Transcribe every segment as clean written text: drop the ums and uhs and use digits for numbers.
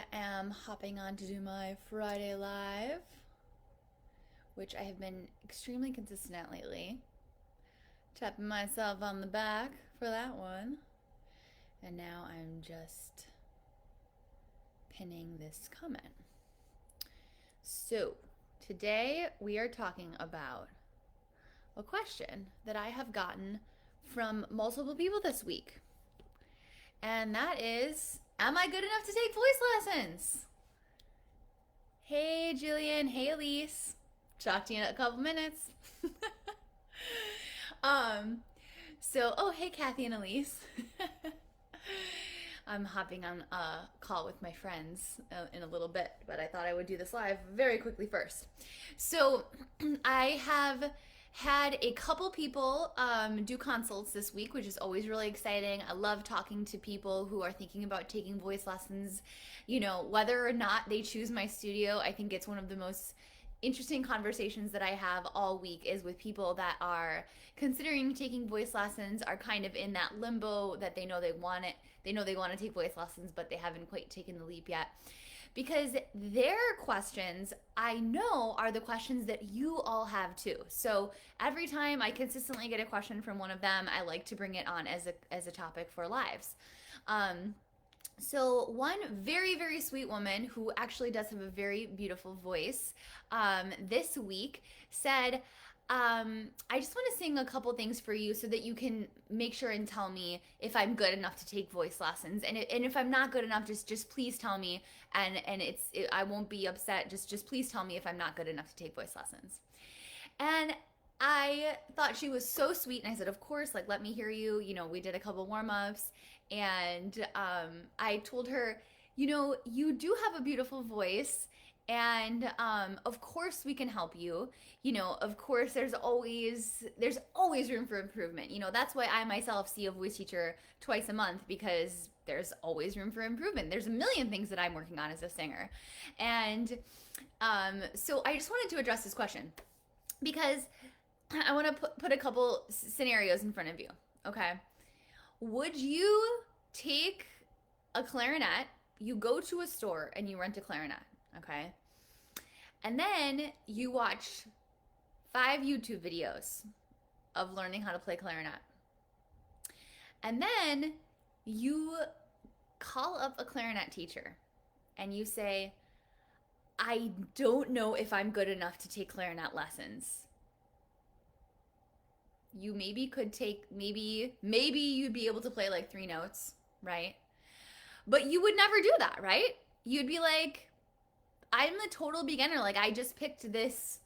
I am hopping on to do my Friday Live, which I have been extremely consistent at lately. Tapping myself on the back for that one. And now I'm just pinning this comment. So, today we are talking about a question that I have gotten from multiple people this week. And that is, am I good enough to take voice lessons? Hey, Jillian. Hey, Elise. Talk to you in a couple minutes. Oh, hey, Kathy and Elise. I'm hopping on a call with my friends in a little bit, but I thought I would do this live very quickly first. So, I have had a couple people do consults this week, which is always really exciting. I love talking to people who are thinking about taking voice lessons. You know, whether or not they choose my studio, I think it's one of the most interesting conversations that I have all week is with people that are considering taking voice lessons, are kind of in that limbo that they know they want it. They know they want to take voice lessons, but they haven't quite taken the leap yet. Because their questions, I know, are the questions that you all have too. So every time I consistently get a question from one of them, I like to bring it on as a topic for lives. So one very, very sweet woman who actually does have a very beautiful voice this week said, I just want to sing a couple things for you so that you can make sure and tell me if I'm good enough to take voice lessons. And if I'm not good enough, just please tell me. And I won't be upset. Just please tell me if I'm not good enough to take voice lessons. And I thought she was so sweet, and I said, of course, like, let me hear you. You know, we did a couple warm-ups, and I told her, you know, you do have a beautiful voice, and of course we can help you. You know, of course there's always room for improvement. You know, that's why I myself see a voice teacher twice a month, because there's always room for improvement. There's a million things that I'm working on as a singer. And so I just wanted to address this question, because I want to put a couple scenarios in front of you. Okay. Would you take a clarinet? You go to a store and you rent a clarinet. Okay. And then you watch 5 YouTube videos of learning how to play clarinet. And then you call up a clarinet teacher and you say, I don't know if I'm good enough to take clarinet lessons. You maybe could take, maybe you'd be able to play like 3 notes, right? But you would never do that, right? You'd be like, I'm a total beginner. Like, I just picked this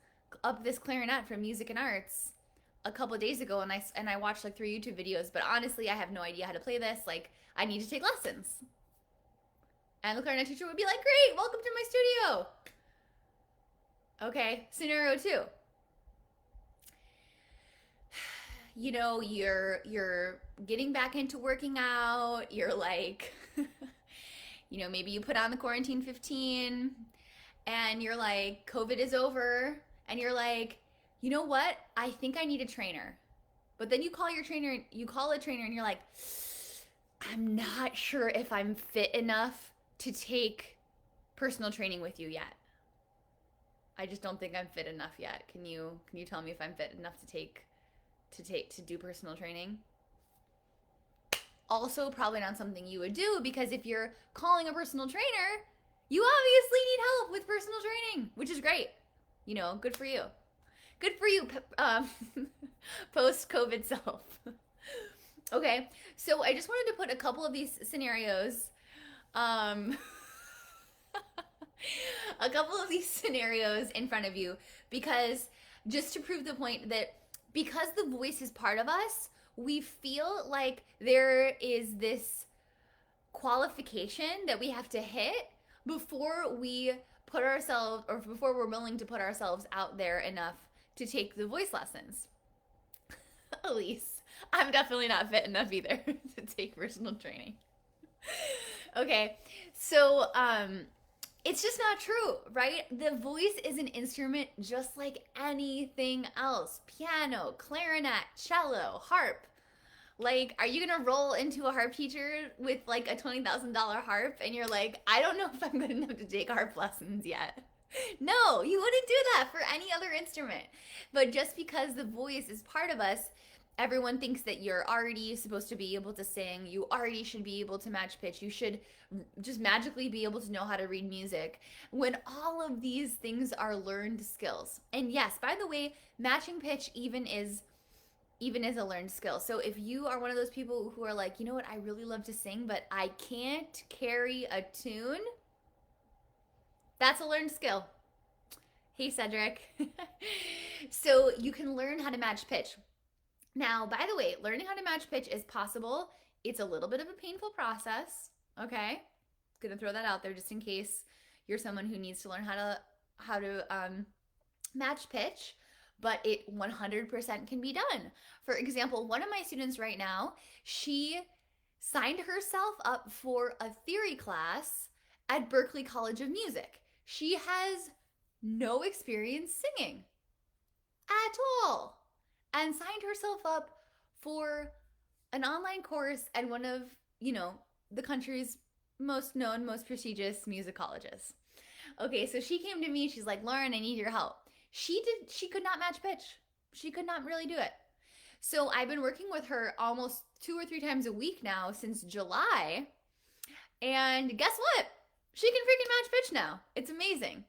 clarinet from Music and Arts a couple of days ago, and I watched like 3 YouTube videos, but honestly, I have no idea how to play this. Like, I need to take lessons. And the clarinet teacher would be like, great, welcome to my studio. Okay, scenario 2. You know, you're getting back into working out. You're like, you know, maybe you put on the quarantine 15 and you're like, COVID is over. And you're like, you know what? I think I need a trainer. But then you call a trainer and you're like, I'm not sure if I'm fit enough to take personal training with you yet. I just don't think I'm fit enough yet. Can you tell me if I'm fit enough to do personal training? Also, probably not something you would do, because if you're calling a personal trainer, you obviously need help with personal training, which is great. You know, good for you. Good for you, post-COVID self. Okay, so I just wanted to put a couple of these scenarios, in front of you, because just to prove the point that because the voice is part of us, we feel like there is this qualification that we have to hit before we before we're willing to put ourselves out there enough to take the voice lessons. Elise, I'm definitely not fit enough either to take personal training. Okay, so it's just not true, right? The voice is an instrument just like anything else. Piano, clarinet, cello, harp, Like, are you gonna roll into a harp teacher with like a $20,000 harp and you're like, I don't know if I'm good enough to take harp lessons yet? No, you wouldn't do that for any other instrument. But just because the voice is part of us, everyone thinks that you're already supposed to be able to sing. You already should be able to match pitch. You should just magically be able to know how to read music. When all of these things are learned skills. And yes, by the way, matching pitch even is a learned skill. So if you are one of those people who are like, you know what, I really love to sing, but I can't carry a tune, that's a learned skill. Hey, Cedric. So you can learn how to match pitch. Now, by the way, learning how to match pitch is possible. It's a little bit of a painful process. Okay, gonna throw that out there just in case you're someone who needs to learn how to match pitch, but it 100% can be done. For example, one of my students right now, she signed herself up for a theory class at Berklee College of Music. She has no experience singing at all and signed herself up for an online course at one of, the country's most known, most prestigious music colleges. Okay, so she came to me, she's like, Lauren, I need your help. She could not match pitch. She could not really do it. So I've been working with her almost 2 or 3 times a week now since July. And guess what? She can freaking match pitch now. It's amazing.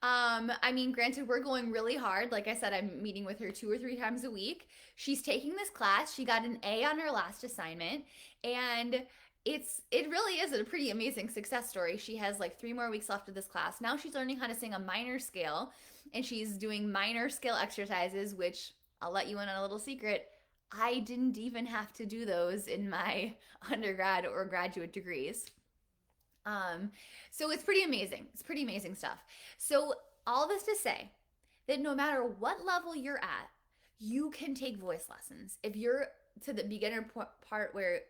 I mean, granted, we're going really hard. Like I said, I'm meeting with her 2 or 3 times a week. She's taking this class. She got an A on her last assignment, and it really is a pretty amazing success story. She has like 3 more weeks left of this class. Now she's learning how to sing a minor scale, and she's doing minor scale exercises, which I'll let you in on a little secret. I didn't even have to do those in my undergrad or graduate degrees. So it's pretty amazing. It's pretty amazing stuff. So all this to say that no matter what level you're at, you can take voice lessons. If you're to the beginner point where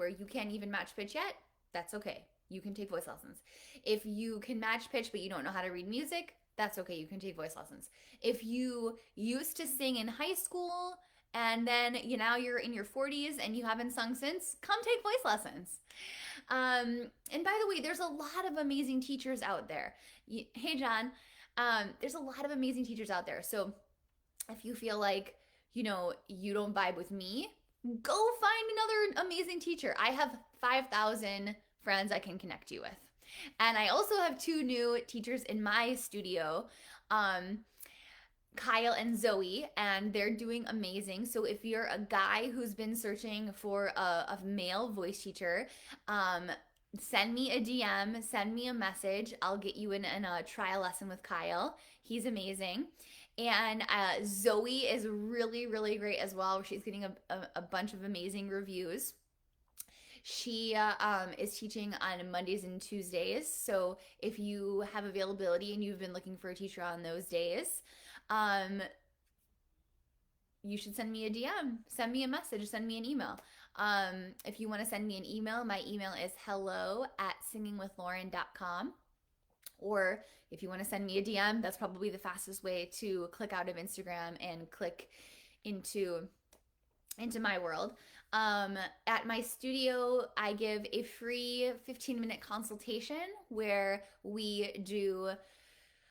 you can't even match pitch yet, that's okay. You can take voice lessons. If you can match pitch but you don't know how to read music, that's okay. You can take voice lessons. If you used to sing in high school and then now you're in your 40s and you haven't sung since, come take voice lessons. And by the way, there's a lot of amazing teachers out there. Hey, John, there's a lot of amazing teachers out there. So if you feel like, you don't vibe with me, go find another amazing teacher. I have 5,000 friends I can connect you with. And I also have 2 new teachers in my studio. Kyle and Zoe, and they're doing amazing. So if you're a guy who's been searching for a male voice teacher, send me a DM, send me a message. I'll get you in a trial lesson with Kyle. He's amazing. And Zoe is really, really great as well. She's getting a bunch of amazing reviews. She is teaching on Mondays and Tuesdays. So if you have availability and you've been looking for a teacher on those days, you should send me a DM, send me a message, send me an email. If you want to send me an email, my email is hello@singingwithlauren.com. Or if you want to send me a DM, that's probably the fastest way to click out of Instagram and click into my world. At my studio, I give a free 15-minute consultation where we do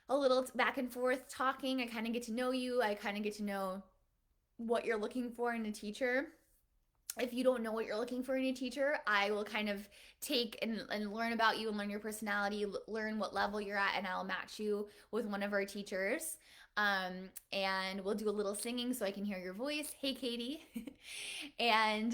a little back and forth talking. I kind of get to know you. I kind of get to know what you're looking for in a teacher. If you don't know what you're looking for in a teacher, I will kind of take and learn about you and learn your personality, learn what level you're at, and I'll match you with one of our teachers. And we'll do a little singing so I can hear your voice. Hey, Katie. And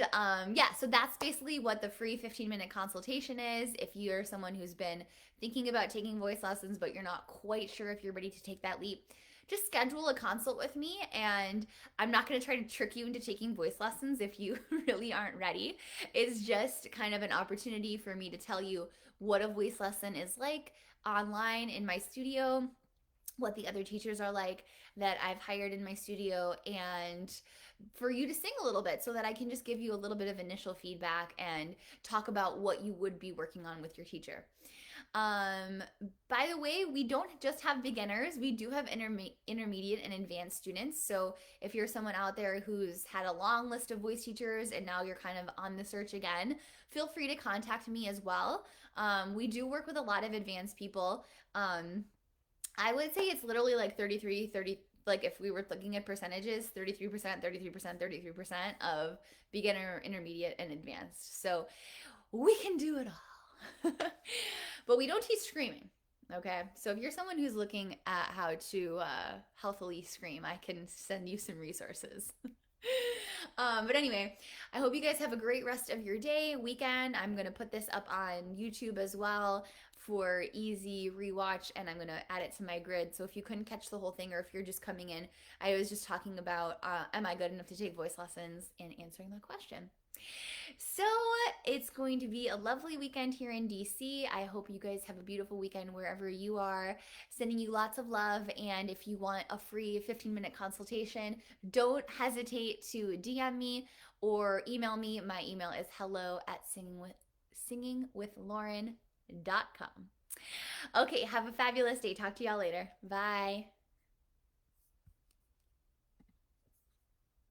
yeah, so that's basically what the free 15-minute consultation is. If you're someone who's been thinking about taking voice lessons, but you're not quite sure if you're ready to take that leap, just schedule a consult with me, and I'm not going to try to trick you into taking voice lessons if you really aren't ready. It's just kind of an opportunity for me to tell you what a voice lesson is like online in my studio, what the other teachers are like that I've hired in my studio, and for you to sing a little bit so that I can just give you a little bit of initial feedback and talk about what you would be working on with your teacher. Um, by the way, we don't just have beginners, we do have intermediate and advanced students. So if you're someone out there who's had a long list of voice teachers and now you're kind of on the search again, feel free to contact me as well. We do work with a lot of advanced people. I would say it's literally like 30, like if we were looking at percentages, 33%, 33%, 33% of beginner, intermediate, and advanced. So we can do it all. But we don't teach screaming. Okay, so if you're someone who's looking at how to healthily scream, I can send you some resources. But anyway, I hope you guys have a great rest of your day, weekend. I'm going to put this up on YouTube as well for easy rewatch, and I'm going to add it to my grid. So if you couldn't catch the whole thing, or if you're just coming in, I was just talking about am I good enough to take voice lessons, and answering that question. So it's going to be a lovely weekend here in DC. I hope you guys have a beautiful weekend wherever you are. Sending you lots of love. And if you want a free 15-minute consultation, don't hesitate to DM me or email me. My email is hello@singingwithlauren.com. Okay, have a fabulous day. Talk to y'all later. Bye.